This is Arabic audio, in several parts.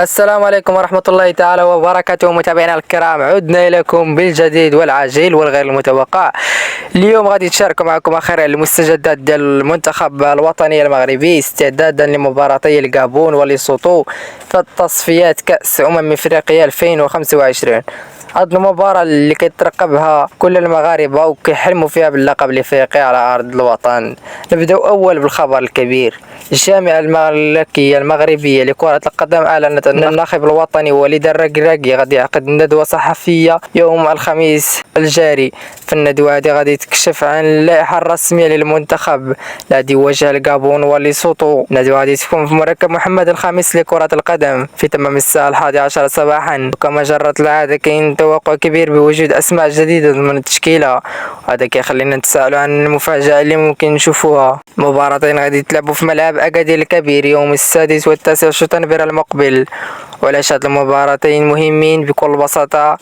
السلام عليكم ورحمة الله تعالى وبركاته. متابعينا الكرام، عدنا إليكم بالجديد والعاجل والغير المتوقع. اليوم غادي نشارك معكم آخر المستجدات ديال المنتخب الوطني المغربي استعدادا لمباراتي الغابون وليسوتو في تصفيات كأس أفريقيا 2025. هاد المباراة اللي كيترقبها كل المغاربة وكيحلموا فيها باللقب الافريقي على ارض الوطن. نبداو اول بالخبر الكبير. الجامعة الملكية المغربية لكرة القدم اعلنت ان الناخب الوطني وليد الركراكي غادي يعقد ندوة صحفية يوم الخميس الجاري. في الندوة هذه غادي تكشف عن اللائحة الرسمية للمنتخب الذي يواجه الغابون وليسوتو. الندوة غادي تكون في مركب محمد الخامس لكرة القدم في تمام الساعة 11 صباحا. كما جرت العادة كاين توقع كبير بوجود اسماء جديدة ضمن التشكيلة، وهذا كيخلينا نتساءلوا عن المفاجأة اللي ممكن نشوفوها. مباراتين غادي يتلعبوا في ملعب اكادير الكبير يوم السادس والتاسع شتنبر المقبل. وعلاش هاد المباراتين مهمين؟ بكل بساطة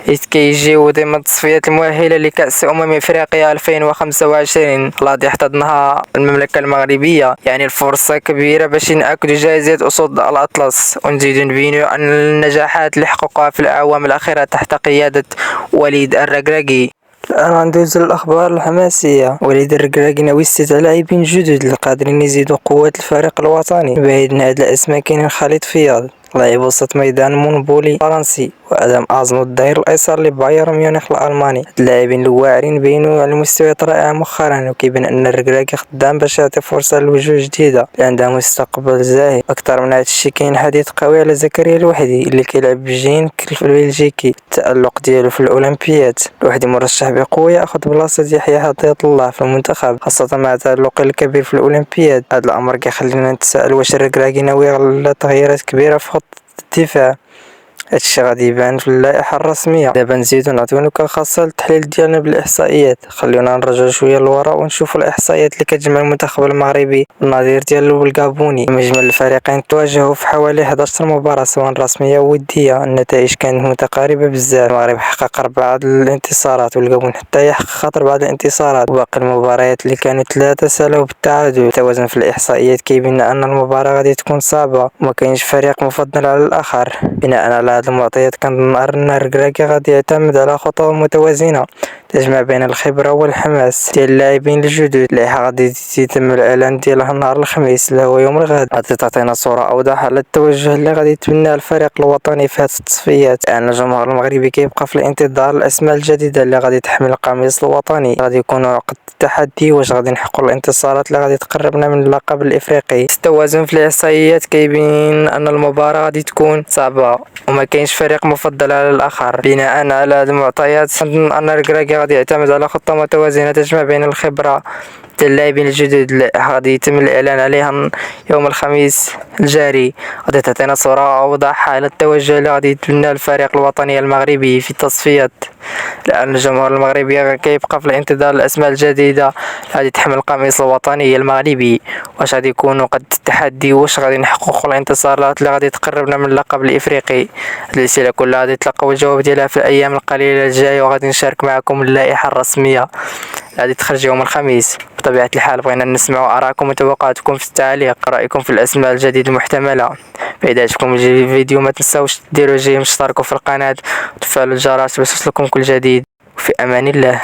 حيث كيجيو ضمن التصفيات المؤهلة لكأس افريقيا 2025 التي احتضنها المملكة المغربية، يعني الفرصة كبيرة باش نأكدوا جائزة أسود الأطلس، ونزيدو نبينوا أن النجاحات اللي حققها في الأعوام الأخيرة تحت قيادة وليد الركراكي. الآن غندوزو للأخبار الحماسية. وليد الركراكي ناوي استدعاء لاعبين جدد القادرين يزيدوا قوة الفريق الوطني. بعيد عن هاد الأسماء كاين خالد فياض لاعب وسط ميدان مونبولي فرنسي، وادم اعظم الظهير الايسر لبايرن ميونخ الالماني. اللاعبين الواعرين بينوا على مستويات رائعه مؤخرا، وكيبان ان الركراكي خدام باش يعطي فرصه لوجوه جديده اللي عندها مستقبل زاهي. اكثر من هذا الشيء كاين حديث قوي على زكريا الوحدي اللي كيلعب بجين في البلجيكي. التالق ديالو في الاولمبياد، الوحدي مرشح بقوه ياخذ بلاصه يحيى هداية الله في المنتخب، خاصه مع تالقه الكبير في الاولمبياد. هذا الامر كيخلينا نتساءل واش الركراكي ناوي على تغييرات كبيره في خط الدفاع. هادشي غادي يبان في اللائحة الرسمية. دابا نزيدو نعطيو نكهة خاصة للتحليل ديالنا بالاحصائيات. خليونا نرجعو شوية للوراء ونشوفو الاحصائيات اللي كتجمع المنتخب المغربي والنظير ديالو بالغابوني. مجمل الفريقين تواجهوا في حوالي 11 مباراة سواء رسمية او ودية. النتائج كانت متقاربة بزاف. المغرب حقق 4 الانتصارات والغابون حتى يحقق 4 الانتصارات، وباقي المباريات اللي كانوا 3 سالوا بالتعادل. التوازن في الاحصائيات كيبين ان المباراة غادي تكون صعبة وما كاينش فريق مفضل على الاخر. بناء على هاد المعطيات كنظن ان الركراكي غادي يعتمد على خطوة متوازنة تجمع بين الخبرة والحماس ديال اللاعبين الجدد. اللائحة غادي يتم الاعلان ديالها نهار الخميس اللي هو يوم الغد. غادي تعطينا صورة اوضح على التوجه اللي غادي يتبناه الفريق الوطني في هذه التصفيات. ان الجمهور المغربي كيبقى في الانتظار الاسماء الجديدة اللي غادي تحمل القميص الوطني. غادي يكونوا عقد التحدي واش غادي نحققوا الانتصارات اللي غادي تقربنا من اللقب الافريقي. التوازن في الاحصائيات كيبين ان المباراة غادي تكون صعبة وما كاينش فريق مفضل على الاخر. بناء على هذه المعطيات نظن ان الركراكي غادي يعتمد على خطة متوازنة تجمع بين الخبرة ديال اللاعبين الجدد. غادي يتم الاعلان عليها يوم الخميس الجاري. غادي تعطينا صورة اوضح على التوجه اللي غادي يتبناه الفريق الوطني المغربي في التصفيات. لأن الجمهور المغربي كيبقى في الانتظار الأسماء الجديدة غادي تحمل القميص الوطني المغربي. واش غادي يكونوا قد التحدي؟ واش غادي نحققوا الانتصارات اللي غادي تقربنا من اللقب الافريقي؟ الأسئلة كلها غادي تلقاو الجواب ديالها في الأيام القليلة الجاية، وغادي نشارك معكم اللائحة الرسمية غادي تخرج يوم الخميس. بطبيعة الحال بغينا نسمعوا آراءكم وتوقعاتكم في التعليق، رأيكم في الأسماء الجديدة المحتملة. إذا عجبكم الفيديو ما تنساوش ديروا جيم، اشتركوا في القناة وتفعلوا الجرس باش يوصلكم كل جديد. وفي أمان الله.